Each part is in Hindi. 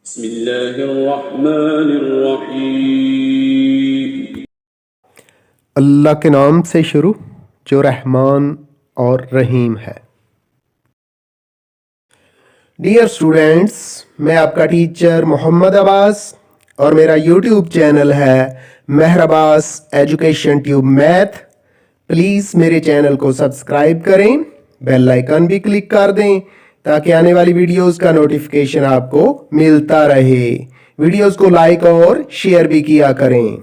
बिस्मिल्लाहिर्रहमानिर्रहीम। अल्लाह के नाम से शुरू जो रहमान और रहीम है। डियर स्टूडेंट्स, मैं आपका टीचर मोहम्मद अब्बास और मेरा यूट्यूब चैनल है Mehar Abbas education tube math. Please मेरे चैनल को सब्सक्राइब करें, बेल आइकन भी क्लिक कर दें ताकि आने वाली वीडियोस का नोटिफिकेशन आपको मिलता रहे। वीडियोस को लाइक और शेयर भी किया करें।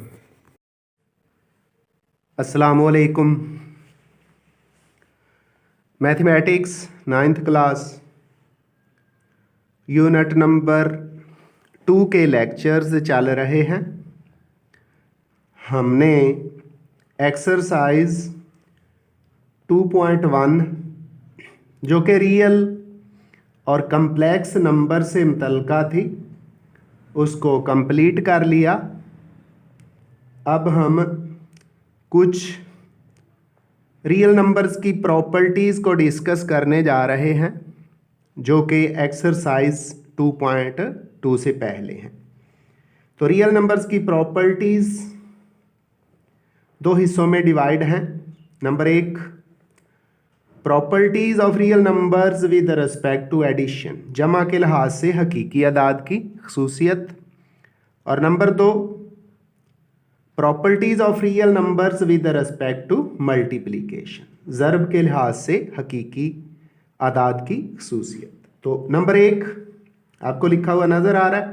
अस्सलामुअलैकुम। Mathematics 9th class unit number 2 के लेक्चर्स चल रहे हैं। हमने एक्सरसाइज 2.1 जो कि रियल और कम्प्लेक्स नंबर से मुतल्लिका थी उसको कंप्लीट कर लिया। अब हम कुछ रियल नंबर्स की प्रॉपर्टीज़ को डिस्कस करने जा रहे हैं जो कि एक्सरसाइज 2.2 से पहले हैं। तो रियल नंबर्स की प्रॉपर्टीज़ दो हिस्सों में डिवाइड हैं। Number 1, properties of real numbers with respect to addition, जमा के लिहाज से हकीकी अदाद की खसूसियत। और number 2, properties of real numbers with respect to multiplication, ज़रब के लिहाज से हकीकी अदाद की खसूसियत। तो नंबर 1 आपको लिखा हुआ नज़र आ रहा है,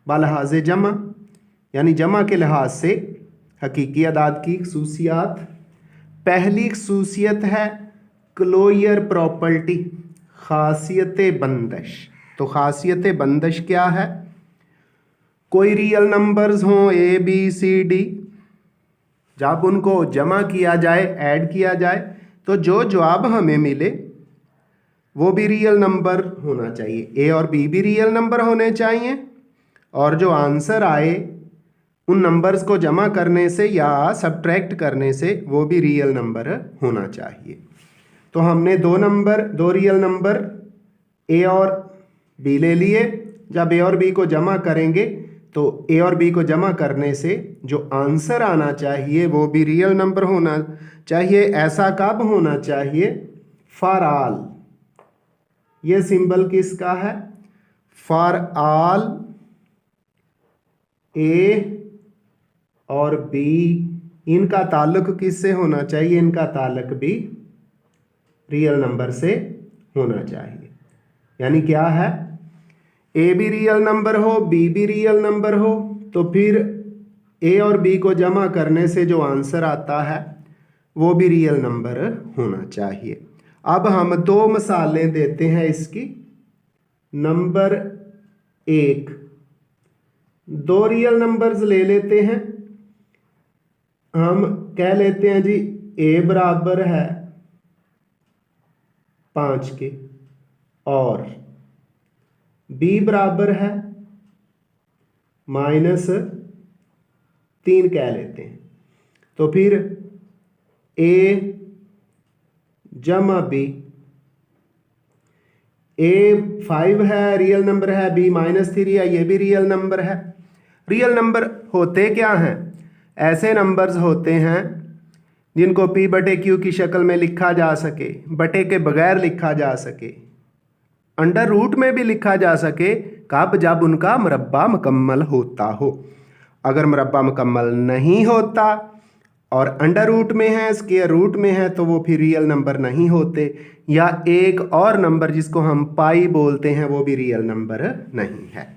बालहाज जमा, यानी जमा के लिहाज से हकीकी अदाद की खसूसियात। पहली खसूसियत है क्लोजर प्रॉपर्टी, खासियत बंदिश। तो खासियत बंदिश क्या है? कोई रियल नंबर्स हों ABCD, जब उनको जमा किया जाए, ऐड किया जाए, तो जो जवाब हमें मिले वो भी रियल नंबर होना चाहिए। A और B भी रियल नंबर होने चाहिए और जो आंसर आए उन नंबर्स को जमा करने से या सब्ट्रैक्ट करने से वो भी रियल नंबर होना चाहिए। तो हमने दो रियल नंबर A और B ले लिए। जब A और B को जमा करेंगे तो A और B को जमा करने से जो आंसर आना चाहिए वो भी रियल नंबर होना चाहिए। ऐसा कब होना चाहिए? For all. ये सिंबल किसका है? फॉर ऑल A और B, इनका ताल्लुक किससे होना चाहिए? इनका ताल्लुक भी रियल नंबर से होना चाहिए। यानी क्या है? A भी रियल नंबर हो, B भी रियल नंबर हो, तो फिर A और B को जमा करने से जो आंसर आता है वो भी रियल नंबर होना चाहिए। अब हम दो मिसालें देते हैं इसकी। नंबर 1, दो रियल नंबर्स ले लेते हैं। हम कह लेते हैं जी A बराबर है 5 के और B बराबर है -3 कह लेते हैं। तो फिर A जमा B, A 5 है, रियल नंबर है, B -3 है, ये भी रियल नंबर है। रियल नंबर होते क्या हैं? ऐसे नंबर्स होते हैं जिनको P/Q की शक्ल में लिखा जा सके, बटे के बगैर लिखा जा सके, अंडर रूट में भी लिखा जा सके। कब? जब उनका मुरब्बा मुकम्मल होता हो। अगर मुरब्बा मुकम्मल नहीं होता और अंडर रूट में है, स्क्वायर रूट में है, तो वो फिर रियल नंबर नहीं होते। या एक और नंबर जिसको हम पाई बोलते हैं वो भी रियल नंबर नहीं है।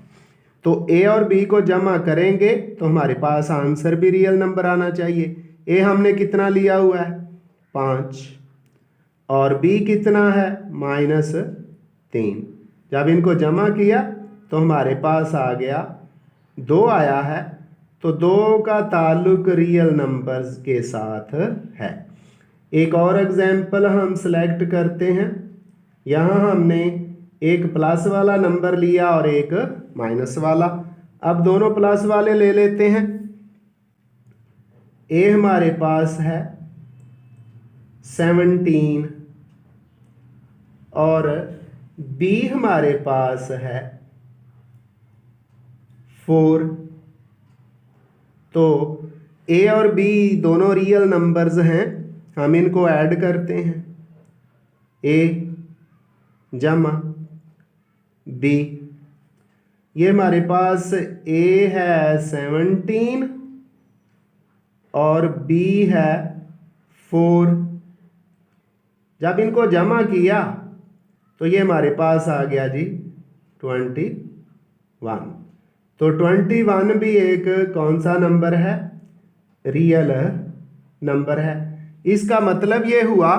तो A और B को जमा करेंगे तो हमारे पास आंसर भी रियल नंबर आना चाहिए। A हमने कितना लिया हुआ है? 5 और B कितना है? -3। जब इनको जमा किया तो हमारे पास आ गया 2 आया है। तो 2 का ताल्लुक रियल नंबर्स के साथ है। एक और एग्जाम्पल हम सेलेक्ट करते हैं। यहाँ हमने एक प्लस वाला नंबर लिया और एक माइनस वाला। अब दोनों प्लस वाले ले लेते हैं। A हमारे पास है 17 और B हमारे पास है 4। तो ए और बी दोनों रियल नंबर्स हैं, हम इनको ऐड करते हैं। ए जमा बी, ये हमारे पास ए है 17 और बी है 4। जब इनको जमा किया तो ये हमारे पास आ गया जी 21। तो 21 भी एक कौन सा नंबर है? रियल नंबर है। इसका मतलब ये हुआ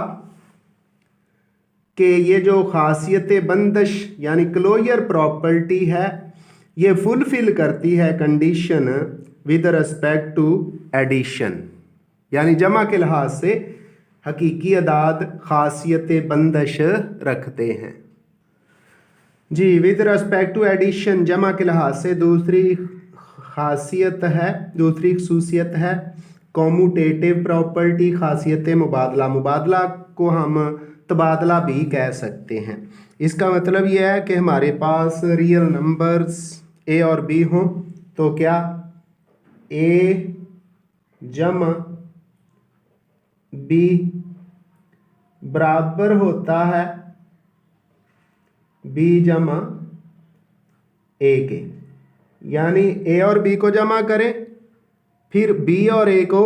कि ये जो खासियत बंदिश यानी क्लोजर प्रॉपर्टी है, ये फुलफिल करती है condition with respect to addition, यानी जमा के लिहाज से हकीकी अदाद खासियत बंदिश रखते हैं। जी, विद रिस्पेक्ट टू एडिशन जमा के लिहाज से दूसरी खासियत है, दूसरी खसूसियत है कॉम्यूटेटिव प्रॉपर्टी, खासियत मुबादला। मुबादला को हम तबादला भी कह सकते हैं। इसका मतलब यह है कि हमारे पास रियल नंबर्स ए और बी हों तो क्या ए जमा बी बराबर होता है बी जमा ए के, यानी ए और बी को जमा करें फिर बी और ए को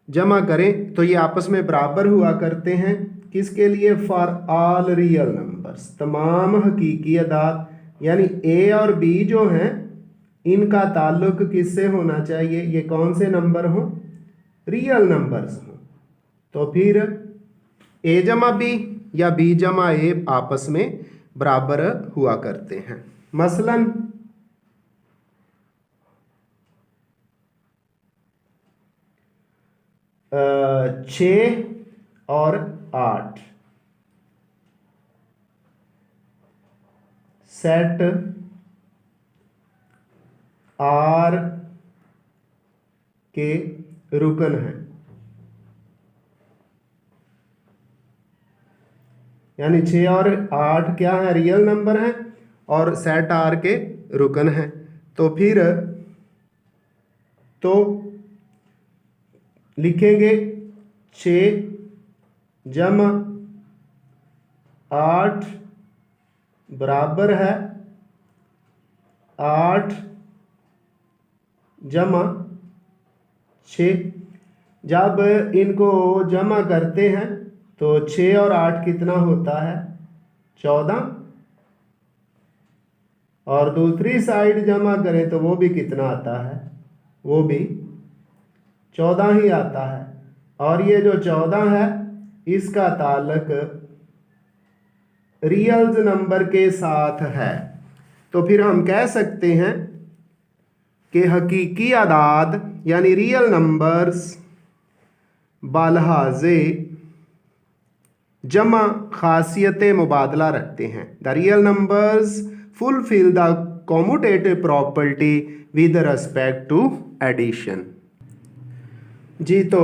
जमा करें तो ये आपस में बराबर हुआ करते हैं। किसके लिए? फॉर ऑल रियल नंबर्स, तमाम हकीकी अदाद। यानी ए और बी जो हैं इनका ताल्लुक किससे होना चाहिए? ये कौन से नंबर हों? रियल नंबर्स हों। तो फिर ए जमा बी या बी जमा ए आपस में बराबर हुआ करते हैं। मसलन 6 और 8 सेट आर के रुकन हैं, यानी 6 और 8 क्या है? रियल नंबर हैं और सेट आर के रुकन हैं। तो फिर तो लिखेंगे 6 जमा 8 बराबर है 8 जमा 6। जब इनको जमा करते हैं तो 6 और 8 कितना होता है? 14। और दूसरी साइड जमा करें तो वो भी कितना आता है? वो भी 14 ही आता है। और ये जो 14 है इसका ताल्लुक रियल नंबर के साथ है। तो फिर हम कह सकते हैं कि हकीकी आदाद यानी रियल नंबर्स बालहाज़े जमा खासियत मुबादला रखते हैं। The real numbers fulfil the commutative property with respect to addition. जी, तो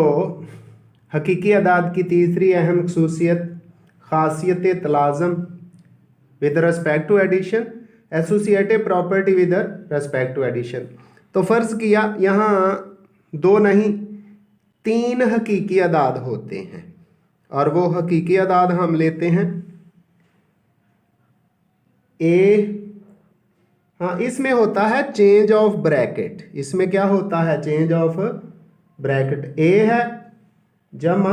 हकीकी अदाद की तीसरी अहम खसूसियत खासियत तलाज़म with respect to addition, associative property with respect to addition. तो फ़र्ज़ किया यहाँ 2 नहीं 3 हकीकी अदाद होते हैं और वो हकीकी अदाद हम लेते हैं ए। हाँ, इसमें होता है चेंज ऑफ ब्रैकेट। इसमें क्या होता है? Change of bracket. ए है जमा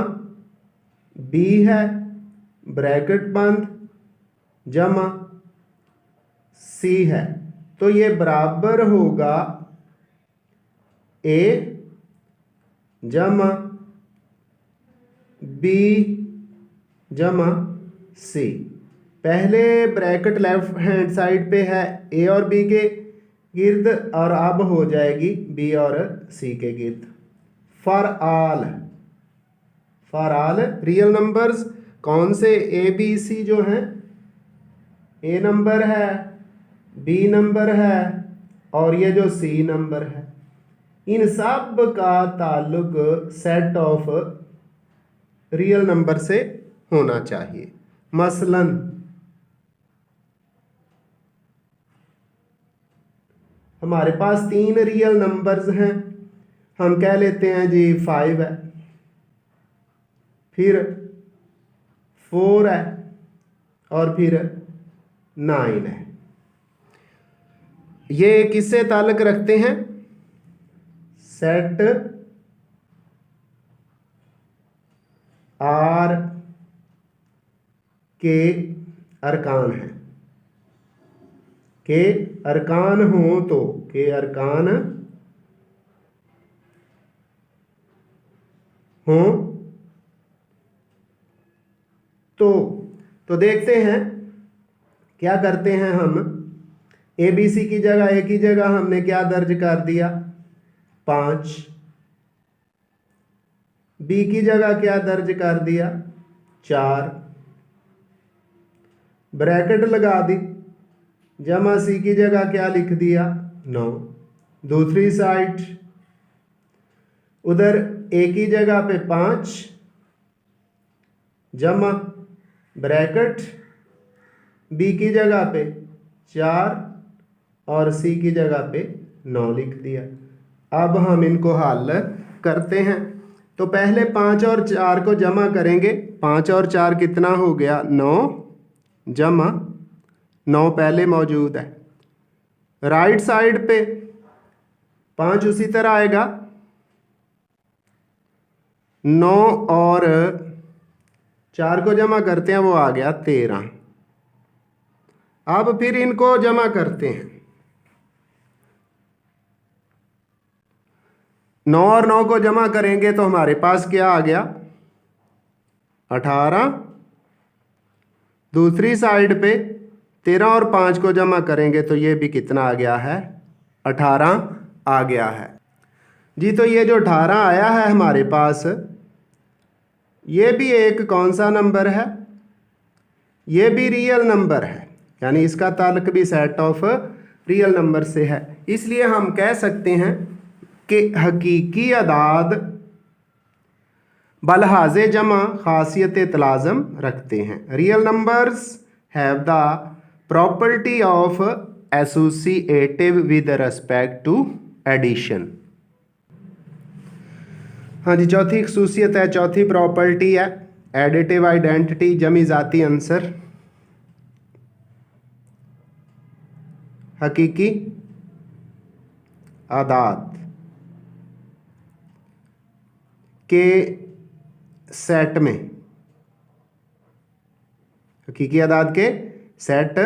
बी है ब्रैकेट बंद जमा सी है। तो ये बराबर होगा ए जमा बी जमा सी। पहले ब्रैकेट लेफ्ट हैंड साइड पे है ए और बी के गिर्द और अब हो जाएगी बी और सी के गिर्द। फॉर ऑल रियल नंबर्स कौन से? ए बी सी जो हैं, ए नंबर है बी नंबर है और ये जो सी नंबर है, इन सब का ताल्लुक सेट ऑफ रियल नंबर से होना चाहिए। मसलन हमारे पास 3 रियल नंबर्स हैं, हम कह लेते हैं जी 5 है, फिर 4 है और फिर 9 है। ये किससे ताल्लुक रखते हैं? सेट आर के अरकान है। के अरकान हो तो के अरकान हो तो देखते हैं क्या करते हैं हम। ए बी सी की जगह एक ही जगह हमने क्या दर्ज कर दिया? 5। बी की जगह क्या दर्ज कर दिया? 4। ब्रैकेट लगा दी, जमा सी की जगह क्या लिख दिया? 9। दूसरी साइड उधर ए की जगह पे 5 जमा ब्रैकेट बी की जगह पे 4 और सी की जगह पे 9 लिख दिया। अब हम इनको हल करते हैं। तो पहले 5 और 4 को जमा करेंगे। 5 और 4 कितना हो गया? 9 जमा 9 पहले मौजूद है। राइट साइड पे 5 उसी तरह आएगा। 9 और 4 को जमा करते हैं, वो आ गया 13। अब फिर इनको जमा करते हैं। 9 और 9 को जमा करेंगे तो हमारे पास क्या आ गया? 18। दूसरी साइड पे 13 और 5 को जमा करेंगे तो ये भी कितना आ गया है? 18 आ गया है जी। तो ये जो 18 आया है हमारे पास, ये भी एक कौन सा नंबर है? ये भी रियल नंबर है, यानी इसका ताल्लुक भी सेट ऑफ रियल नंबर से है। इसलिए हम कह सकते हैं कि हकीकी अदाद बलहाज़े जमा खासियत तलाज़म रखते हैं। Real numbers have the property of associative with respect to addition. हाँ जी, चौथी खसूसियत है, चौथी प्रॉपर्टी है एडिटिव आइडेंटिटी, जमी ज़ाती अंसर। हकीकी आदाद के सेट में, हकीकी आदाद के सेट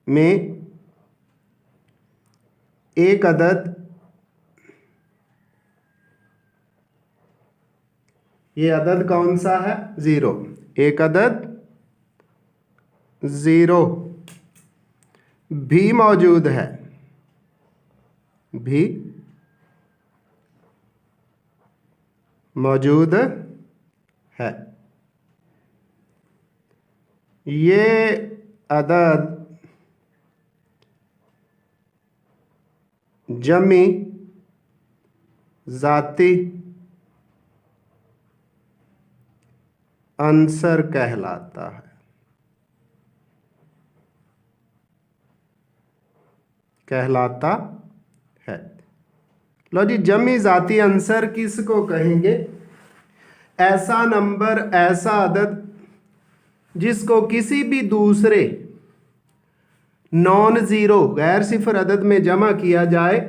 में एक अदद, ये अदद कौन सा है? 0। एक अदद 0 भी मौजूद है, भी मौजूद है। ये अदद जमी ज़ाती अंसर कहलाता है। कहलाता है। लो जी, जमी ज़ाती अंसर किसको कहेंगे? ऐसा नंबर, ऐसा अदद जिसको किसी भी दूसरे नॉन ज़ीरो गैर सिफर अदद में जमा किया जाए,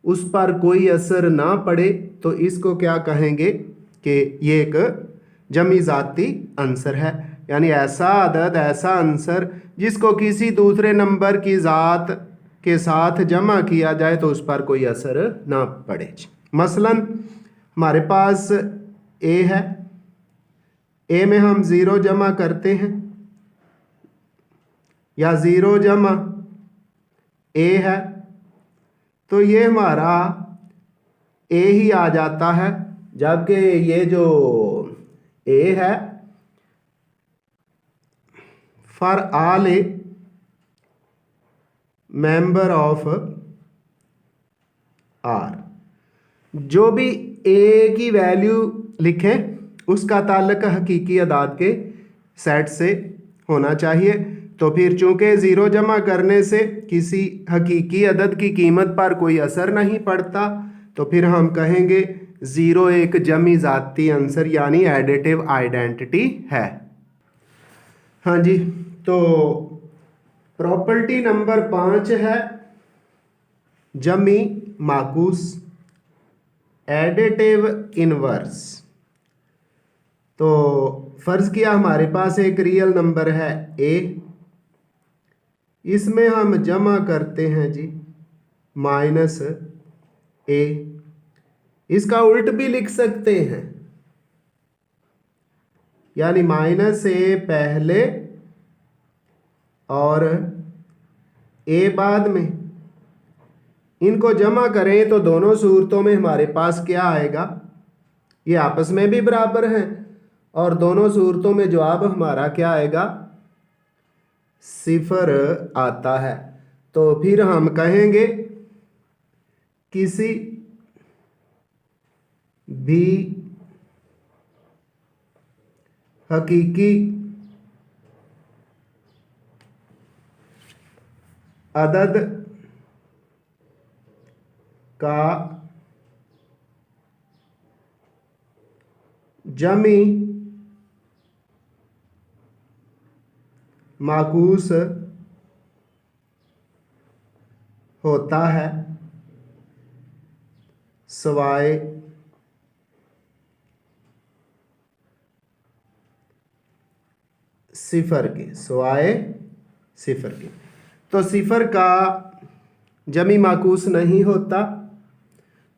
उस पर कोई असर ना पड़े, तो इसको क्या कहेंगे कि ये एक जमी ज़ाती अंसर है। यानी ऐसा अदद, ऐसा अंसर जिसको किसी दूसरे नंबर की ज़ात के साथ जमा किया जाए तो उस पर कोई असर ना पड़े। मसलन हमारे पास ए है, ए में हम 0 जमा करते हैं या 0 जमा ए है, तो ये हमारा ए ही आ जाता है। जबकि ये जो ए है for all A member of R, जो भी ए की वैल्यू लिखें उसका ताल्लुक हकीकी अदाद के सेट से होना चाहिए। तो फिर चूंकि ज़ीरो जमा करने से किसी हकीकी अदद की कीमत पर कोई असर नहीं पड़ता, तो फिर हम कहेंगे ज़ीरो एक जमी ज़ाती अंसर यानी एडिटिव आइडेंटिटी है। हाँ जी, तो प्रॉपर्टी नंबर 5 है जमी माकूस एडिटिव इनवर्स। तो फर्ज किया हमारे पास एक रियल नंबर है ए, इसमें हम जमा करते हैं जी माइनस ए, इसका उल्ट भी लिख सकते हैं यानी माइनस ए पहले और ए बाद में। इनको जमा करें तो दोनों सूरतों में हमारे पास क्या आएगा, ये आपस में भी बराबर हैं और दोनों सूरतों में जवाब हमारा क्या आएगा, सिफर आता है। तो फिर हम कहेंगे किसी भी हकीकी अदद का जमी माकूस होता है सवाए सिफर के, सवाए सिफर के। तो सिफर का जमी माकूस नहीं होता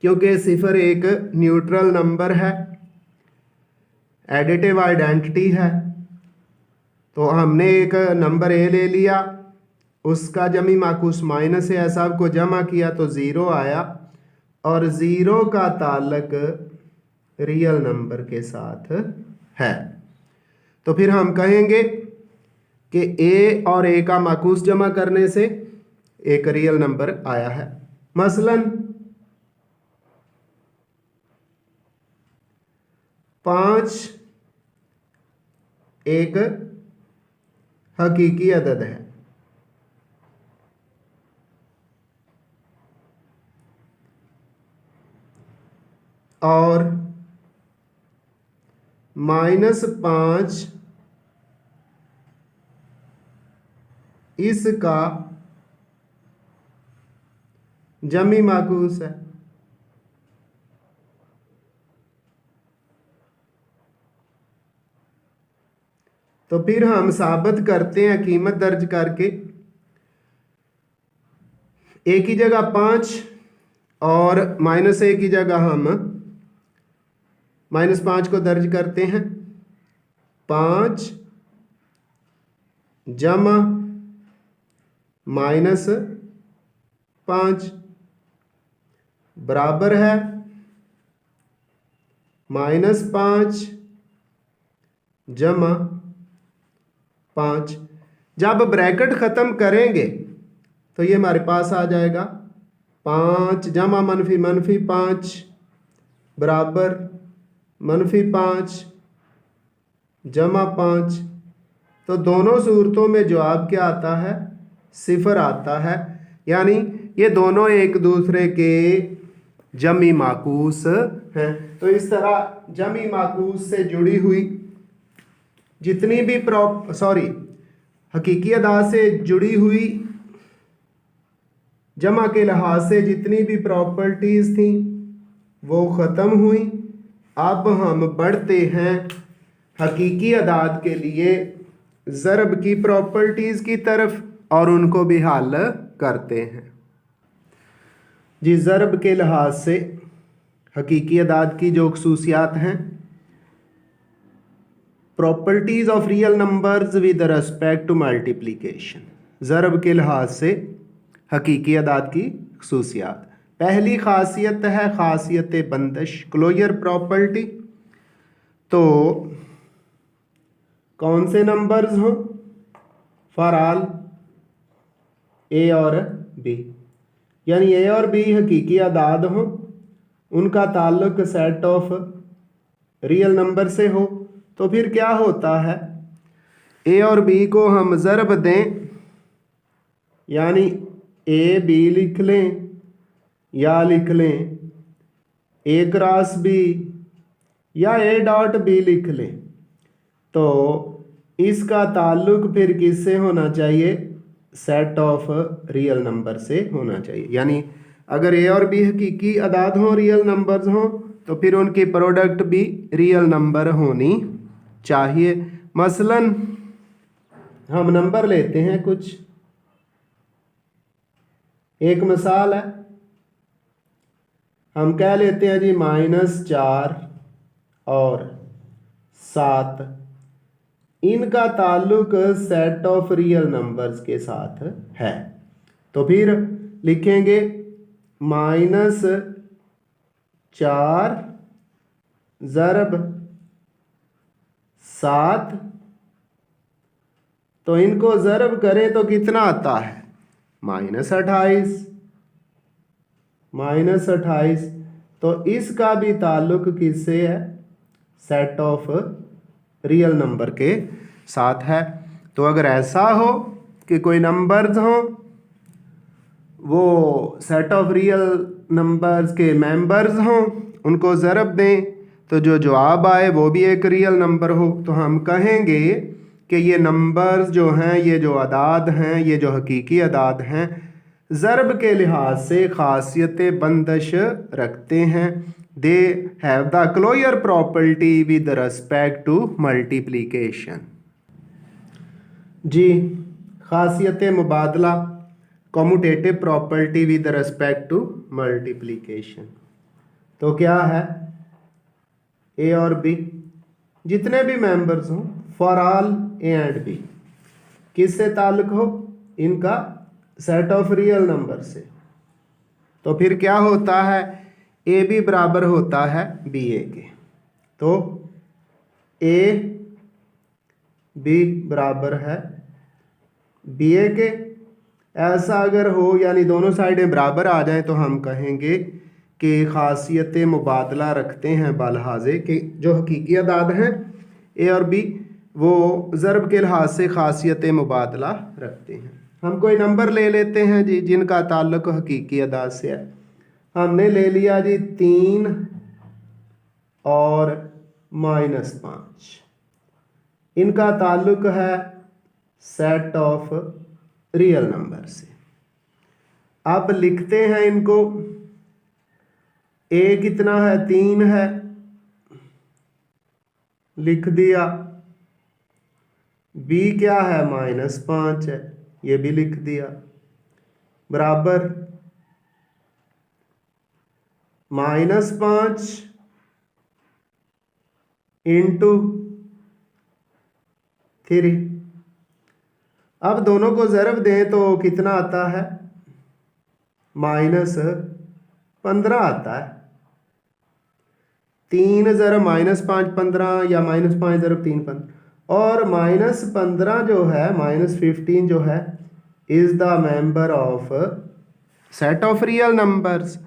क्योंकि सिफर एक न्यूट्रल नंबर है, एडिटिव आइडेंटिटी है। तो हमने एक नंबर ए ले लिया, उसका जमी माकूस माइनस है, सब को जमा किया तो ज़ीरो आया और ज़ीरो का ताल्लुक रियल नंबर के साथ है। तो फिर हम कहेंगे कि ए और ए का माकूस जमा करने से एक रियल नंबर आया है। मसलन 5 एक हकीकी अदद है और -5 इसका जमी माकूस है। तो फिर हम साबित करते हैं कीमत दर्ज करके, ए की जगह 5 और -a की जगह हम -5 को दर्ज करते हैं। 5 जमा -5 बराबर है -5 जमा 5। जब ब्रैकेट ख़त्म करेंगे तो ये हमारे पास आ जाएगा 5 जमा -5 बराबर -5 जमा 5। तो दोनों सूरतों में जवाब क्या आता है, सिफर आता है, यानी ये दोनों एक दूसरे के जमी माकूस हैं। तो इस तरह जमी माकूस से जुड़ी हुई जितनी भी हकीकी अदाद से जुड़ी हुई जमा के लिहाज से जितनी भी प्रॉपर्टीज़ थी वो ख़त्म हुई। अब हम बढ़ते हैं हकीकी अदाद के लिए ज़रब की प्रॉपर्टीज़ की तरफ और उनको भी हल करते हैं। जी, ज़रब के लिहाज से हकीकी अदाद की जो खसूसियात हैं, properties of real numbers with respect to multiplication. ज़रब के लिहाज से हकीकी अदाद की खसूसियात, पहली खासियत है खासियत बंदिश, क्लोजर प्रॉपर्टी। तो कौन से नंबर्स हों, फॉर ऑल ए और बी, यानी ए और बी हकीकी अदाद हों, उनका ताल्लुक सेट ऑफ रियल नंबर से हो। तो फिर क्या होता है ए और बी को हम ज़रब दें, यानी ए बी लिख लें या लिख लें ए क्रॉस बी या ए डॉट बी लिख लें, तो इसका ताल्लुक फिर किससे होना चाहिए? सेट ऑफ रियल नंबर से होना चाहिए। यानी अगर ए और बी हकीकी अदाद हों, रियल नंबर्स हों, तो फिर उनकी प्रोडक्ट भी रियल नंबर होनी चाहिए। मसलन हम नंबर लेते हैं कुछ, एक मिसाल है, हम कह लेते हैं जी -4 और 7, इनका ताल्लुक सेट ऑफ रियल नंबर्स के साथ है। तो फिर लिखेंगे -4 ज़रब 7, तो इनको ज़रब करें तो कितना आता है? -28। तो इसका भी ताल्लुक किससे है? सेट ऑफ रियल नंबर के साथ है। तो अगर ऐसा हो कि कोई नंबर्स हों वो सेट ऑफ रियल नंबर्स के मेंबर्स हों, उनको ज़रब दें तो जो जवाब आए वो भी एक रियल नंबर हो, तो हम कहेंगे कि ये नंबर्स जो हैं, ये जो अदाद हैं, ये जो हकीकी अदाद हैं, ज़रब के लिहाज से ख़ासियत बंदश रखते हैं। They have the closure property with respect to multiplication. जी, ख़ासियत मुबादला, commutative property with respect to multiplication. तो क्या है? ए और बी जितने भी मेंबर्स हों, for all A and B, किससे ताल्लुक हो? इनका सेट ऑफ रियल नंबर से। तो फिर क्या होता है? ए बी बराबर होता है बी ए के। तो ए बी बराबर है बी ए के। ऐसा अगर हो, यानी दोनों साइडें बराबर आ जाएं, तो हम कहेंगे कि ख़ासियत मुबादला रखते हैं बालहाज़े कि जो हकीकी अदाद हैं ए और बी, वो ज़रब के लिहाज से ख़ासियत मुबादला रखते हैं। हम कोई नंबर ले लेते हैं जी जिनका ताल्लुक हकीकी अदाद से है। हमने ले लिया जी 3 और -5, इनका ताल्लुक है सेट ऑफ रियल नंबर से। अब लिखते हैं इनको, ए कितना है? 3 है, लिख दिया। बी क्या है? -5 है, ये भी लिख दिया। बराबर -5 इंटू 3। अब दोनों को ज़रब दें तो कितना आता है? -15 आता है। 3 ज़रब -5 15, या -5 ज़रब 3 15, और -15 जो है, -15 जो है, is the member of set of real numbers.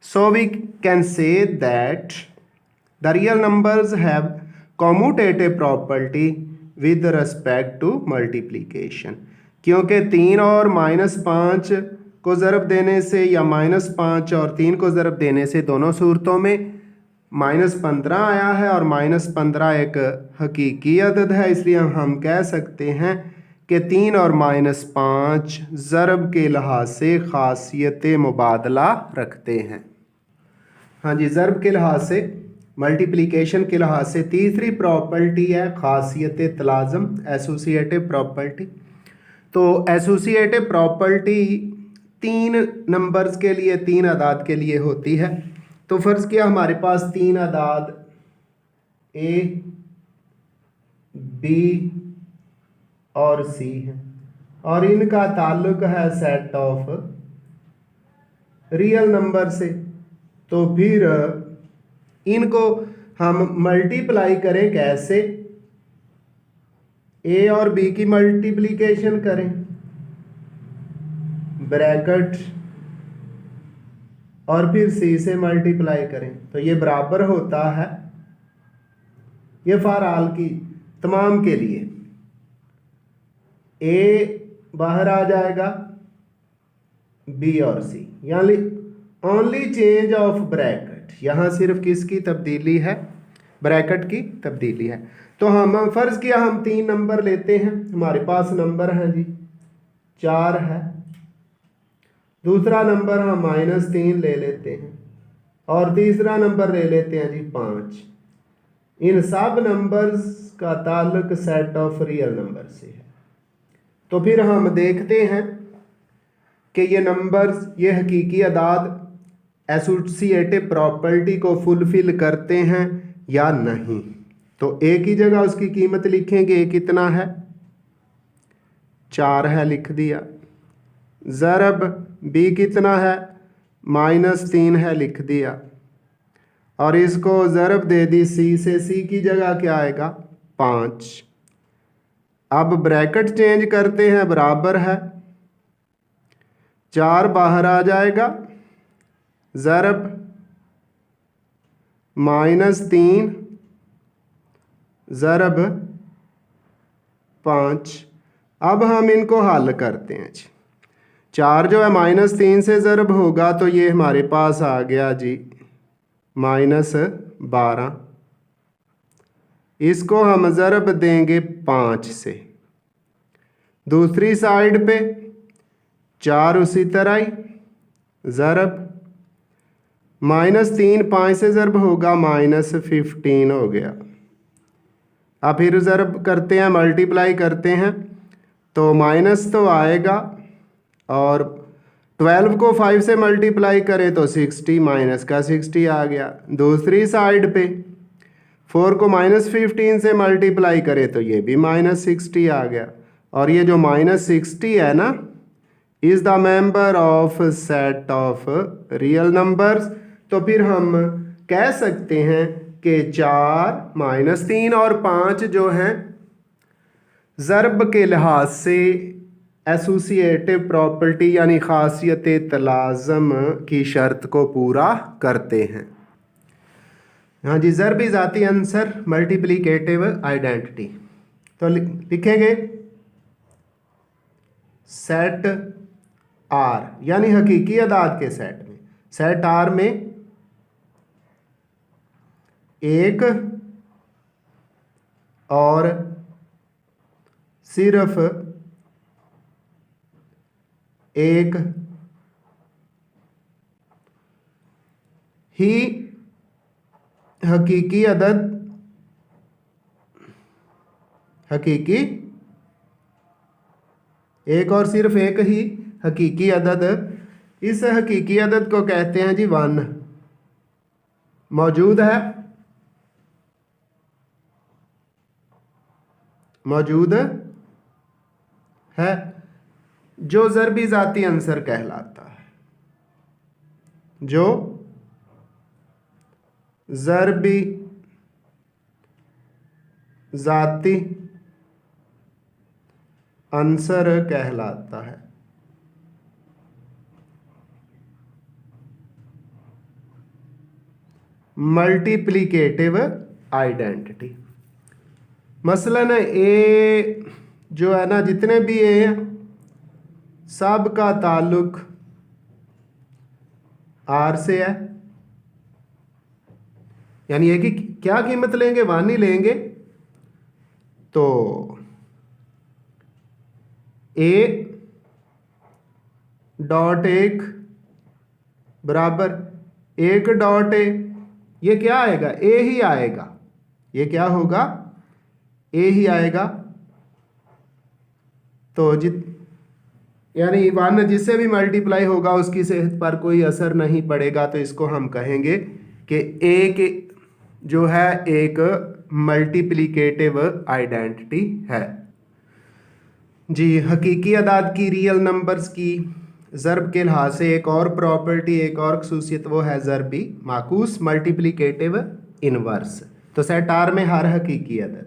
So we can say that the real numbers have commutative property with respect to multiplication। क्योंकि 3 और -5 को ज़रब देने से, या -5 और 3 को ज़रब देने से, दोनों सूरतों में -15 आया है, और -15 एक हकीकी अदद है, इसलिए हम कह सकते हैं कि 3 और -5 ज़रब के लिहाज से ख़ासियत मुबादला रखते हैं। हाँ जी, ज़रब के लिहाज से, मल्टीप्लिकेशन के लिहाज से तीसरी प्रॉपर्टी है ख़ासियत तलाज़म, एसोसिएटिव प्रॉपर्टी। तो एसोसिएटिव प्रॉपर्टी 3 नंबर्स के लिए, 3 अदाद के लिए होती है। तो फ़र्ज़ किया हमारे पास 3 अदाद ए बी और सी है, और इनका ताल्लुक है सेट ऑफ रियल नंबर से। तो फिर इनको हम मल्टीप्लाई करें कैसे? ए और बी की मल्टीप्लिकेशन करें, ब्रैकेट, और फिर सी से मल्टीप्लाई करें, तो ये बराबर होता है, ये फॉर ऑल की, तमाम के लिए, ए बाहर आ जाएगा, बी और सी, यानी ओनली चेंज ऑफ ब्रैकेट। यहाँ सिर्फ किसकी तब्दीली है? ब्रैकेट की तब्दीली है। तो हम फर्ज किया हम 3 नंबर लेते हैं, हमारे पास नंबर है जी 4 है, दूसरा नंबर हम -3 ले लेते हैं और तीसरा नंबर ले लेते हैं जी 5। इन सब नंबर्स का ताल्लुक सेट ऑफ रियल नंबर से है। तो फिर हम देखते हैं कि ये नंबर्स, ये हकीकी अदाद एसोसिएटिव प्रॉपर्टी को फुलफिल करते हैं या नहीं। तो ए की जगह उसकी कीमत लिखेंगे, ए कितना है? 4 है, लिख दिया। ज़रब बी कितना है? -3 है, लिख दिया। और इसको ज़रब दे दी सी से, सी की जगह क्या आएगा? 5। अब ब्रैकेट चेंज करते हैं, बराबर है 4 बाहर आ जाएगा, ज़रब -3 ज़रब 5। अब हम इनको हल करते हैं जी। 4 जो है -3 से ज़रब होगा तो ये हमारे पास आ गया जी -12। इसको हम ज़रब देंगे 5 से। दूसरी साइड पे 4 उसी तरह ही, ज़रब -3 5 से ज़रब होगा -15 हो गया। अब फिर ज़रब करते हैं, मल्टीप्लाई करते हैं तो माइनस तो आएगा, और 12 को 5 से मल्टीप्लाई करें तो 60, माइनस का 60 आ गया। दूसरी साइड पे 4 को -15 से मल्टीप्लाई करें तो ये भी -60 आ गया। और ये जो -60 है ना, is the member of set of real numbers. तो फिर हम कह सकते हैं कि 4 -3 और 5 जो हैं ज़रब के लिहाज से एसोसिएटिव प्रॉपर्टी यानी खासियत तलाज़म की शर्त को पूरा करते हैं। हाँ जी, ज़रबी ज़ाती अंसर मल्टीप्लिकेटिव आइडेंटिटी। तो लिखेंगे सेट आर यानी हकीकी अदाद के सेट में, सेट आर में एक और सिर्फ एक ही हकीकी अदद, हकीकी एक और सिर्फ एक ही हकीकी अदद, इस हकीकी अदद को कहते हैं जी 1, मौजूद है, मौजूद है, जो ज़रबी ज़ाती अंसर कहलाता है, जो ज़रबी ज़ाती अंसर कहलाता है। Multiplicative identity. मसलन ए जो है ना, जितने भी ए हैं सब का ताल्लुक आर से है, यानी ए की क्या कीमत लेंगे? 1 ही लेंगे। तो ए डॉट 1 बराबर 1 डॉट ए, ये क्या आएगा? ए ही आएगा। ये क्या होगा? ए ही आएगा। तो यानी 1 जिससे भी मल्टीप्लाई होगा उसकी सेहत पर कोई असर नहीं पड़ेगा। तो इसको हम कहेंगे कि ए के जो है एक मल्टीप्लिकेटिव आइडेंटिटी है जी। हकीकी अदाद की, रियल नंबर्स की ज़रब के लिहाज से एक और प्रॉपर्टी, एक और खसूसियत, वो है ज़रबी माकूस मल्टीप्लिकेटिव इनवर्स। तो सेट आर में हर हकीकी अदद,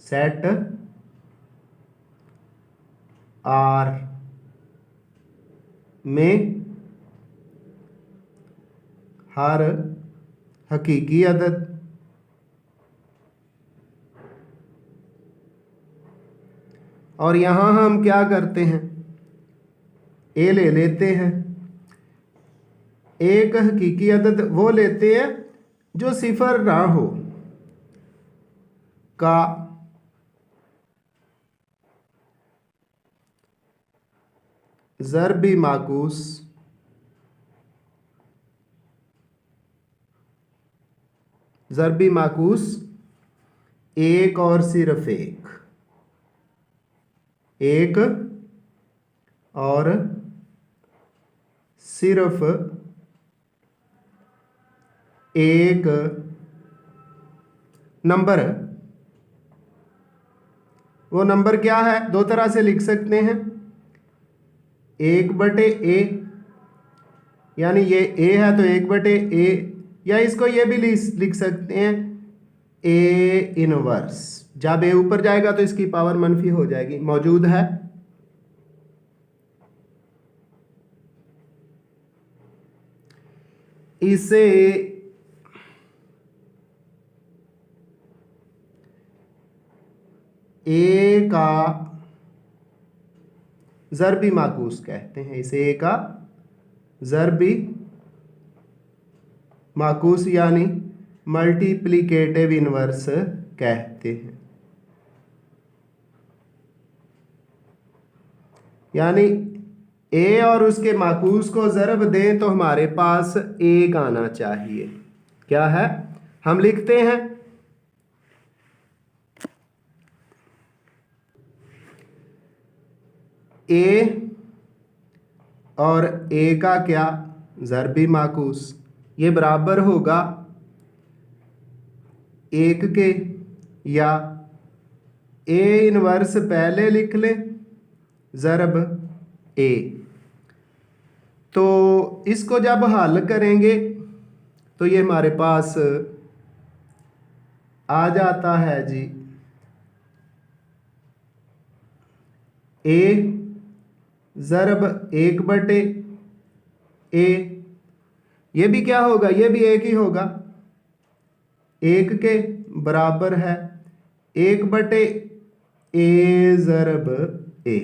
सेट आर में हर हकीकी अदद और यहाँ हम क्या करते हैं, ए ले लेते हैं। एक हकीकी अदद वो लेते हैं जो सिफर ना हो, का ज़रबी माकूस एक और सिर्फ एक और सिर्फ एक नंबर। वो नंबर क्या है, दो तरह से लिख सकते हैं, 1/a, यानी ये a है तो 1/a, या इसको ये भी लिख सकते हैं a इनवर्स। जब a ऊपर जाएगा तो इसकी पावर मनफी हो जाएगी। मौजूद है इसे ए का ज़रबी माकूस कहते हैं, इसे ए का ज़रबी माकूस यानी मल्टीप्लिकेटिव इनवर्स कहते हैं। यानी ए और उसके माकूस को ज़रब दें तो हमारे पास एक आना चाहिए। क्या है, हम लिखते हैं ए और ए का क्या, ज़रबी माकूस, ये बराबर होगा एक के, या ए इनवर्स पहले लिख लें ज़रब ए। तो इसको जब हल करेंगे तो ये हमारे पास आ जाता है जी ए ज़रब 1/a। ये भी क्या होगा, ये भी एक ही होगा, एक के बराबर है 1/a ज़रब a।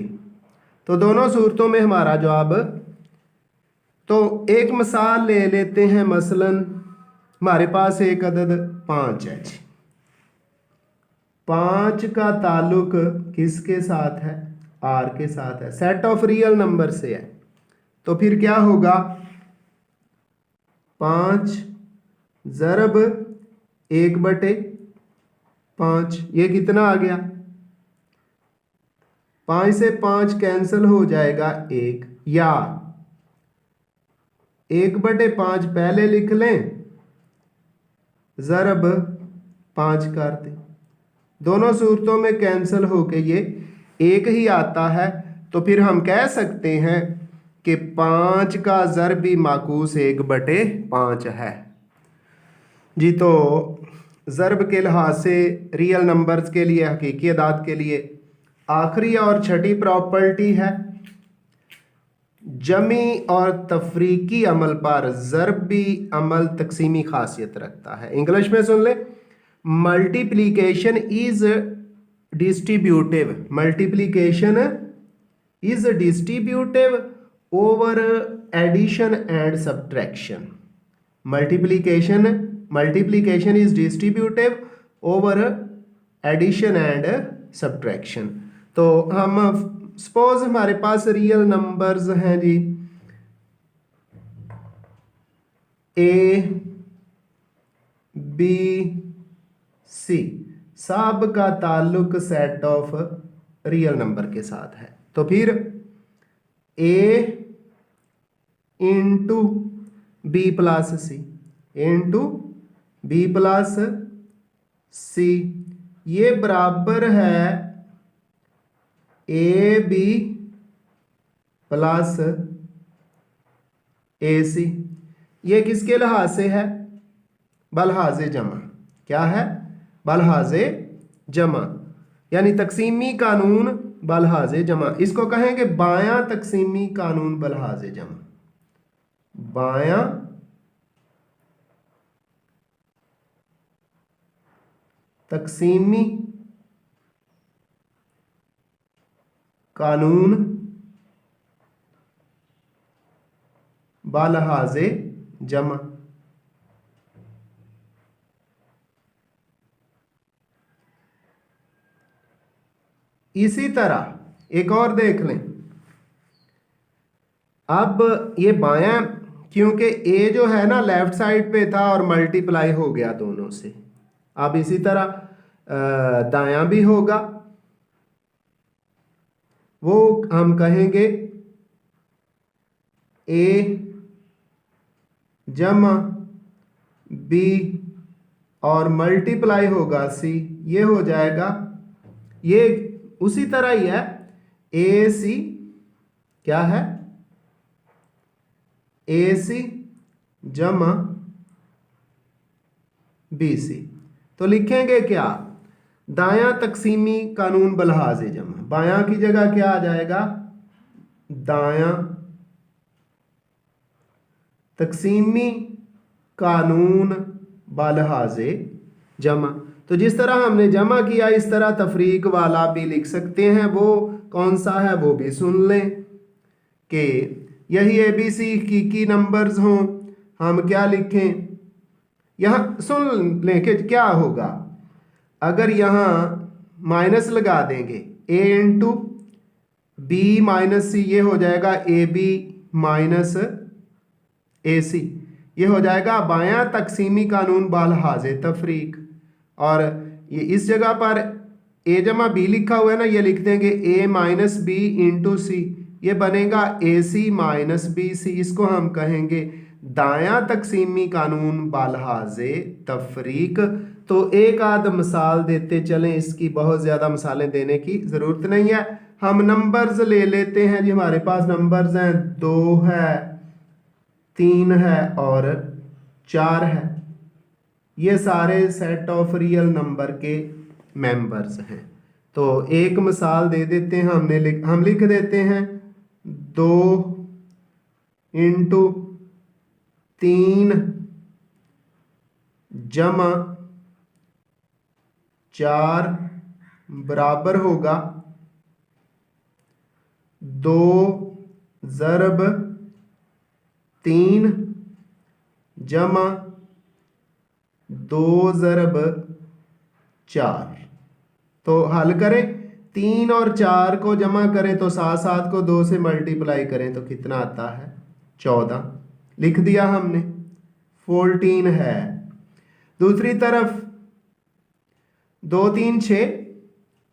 तो दोनों सूरतों में हमारा जवाब। तो एक मिसाल ले लेते हैं, मसलन हमारे पास एक अदद 5 है जी। 5 का ताल्लुक किसके साथ है, आर के साथ है, सेट ऑफ रियल नंबर से है। तो फिर क्या होगा, 5 ज़रब 1/5, ये कितना आ गया, 5 से 5 कैंसिल हो जाएगा 1, या 1/5 पहले लिख लें ज़रब 5 कर दें। दोनों सूरतों में कैंसिल होके ये एक ही आता है। तो फिर हम कह सकते हैं कि 5 का ज़रबी माकूस 1/5 है जी। तो ज़रब के लिहाज से रियल नंबर्स के लिए, हकीकी अदाद के लिए आखिरी और छठी प्रॉपर्टी है, जमी और तफरीकी अमल पर ज़रबी अमल तकसीमी खासियत रखता है। इंग्लिश में सुन ले, multiplication is distributive, multiplication is distributive over addition and subtraction. Multiplication is distributive over addition and subtraction. तो हम सपोज हमारे पास रियल नंबर्स हैं जी, ए बी सी, सब का ताल्लुक सेट ऑफ रियल नंबर के साथ है। तो फिर ए इंटू बी प्लस सी, इंटू बी प्लस सी, ये बराबर है ए बी प्लस ए सी। ये किसके लिहाज से है, बलहाज़े जमा। क्या है, बलहाज़े जमा, यानी तकसीमी कानून बलहाज़े जमा। इसको कहेंगे बायां तकसीमी कानून बलहाज़े जमा, बायां तकसीमी कानून बालिहाज़े जमा। इसी तरह एक और देख लें। अब ये बायां, क्योंकि ए जो है ना लेफ्ट साइड पे था और मल्टीप्लाई हो गया दोनों से। अब इसी तरह दायां भी होगा, वो हम कहेंगे ए जमा बी और मल्टीप्लाई होगा सी, ये हो जाएगा। ये उसी तरह ही है, ए सी क्या है, ए सी जमा बी सी। तो लिखेंगे क्या, दायां तकसीमी कानून बालिहाज़े जमा। बायां की जगह क्या आ जाएगा, दायां तकसीमी कानून बालिहाज़े जमा। तो जिस तरह हमने जमा किया इस तरह तफरीक वाला भी लिख सकते हैं। वो कौन सा है वो भी सुन लें कि यही ABC की नंबर्स हों। हम क्या लिखें, यहाँ सुन लें कि क्या होगा। अगर यहाँ माइनस लगा देंगे, A इंटू बी माइनस सी, ये हो जाएगा AB माइनस AC, ये हो जाएगा बायां तकसीमी कानून बालिहाज़े तफरीक। और ये इस जगह पर A जमा बी लिखा हुआ है ना, ये लिख देंगे A माइनस बी इंटू सी, ये बनेगा AC माइनस BC। इसको हम कहेंगे दायां तकसीमी कानून बालिहाज़े तफरीक। तो एक आध मिसाल देते चलें, इसकी बहुत ज़्यादा मिसालें देने की ज़रूरत नहीं है। हम नंबर्स ले लेते हैं जी। हमारे पास नंबर्स हैं 2 है, 3 है और 4 है। ये सारे सेट ऑफ रियल नंबर के मेंबर्स हैं। तो एक मिसाल दे देते हैं, हम लिख देते हैं 2 इंटू 3 जमा 4 बराबर होगा 2 ज़रब 3 जमा 2 ज़रब 4। तो हल करें, 3 और 4 को जमा करें तो 7 को 2 से मल्टीप्लाई करें तो कितना आता है, 14। लिख दिया हमने, 14 है। दूसरी तरफ 2 3 6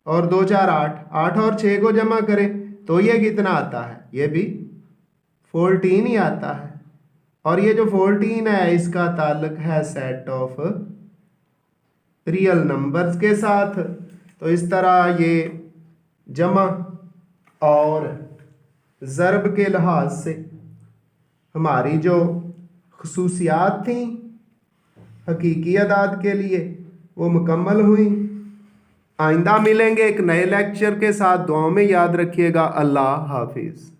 और 2 4 8, 8 और 6 को जमा करें तो ये कितना आता है, ये भी 14 ही आता है। और ये जो 14 है इसका ताल्लुक है सेट ऑफ रियल नंबर्स के साथ। तो इस तरह ये जमा और ज़रब के लिहाज से हमारी जो खुसूसियात थी हकीकी अदाद के लिए वो मुकम्मल हुई। आइंदा मिलेंगे एक नए लेक्चर के साथ। दुआओं में याद रखिएगा। अल्लाह हाफिज़।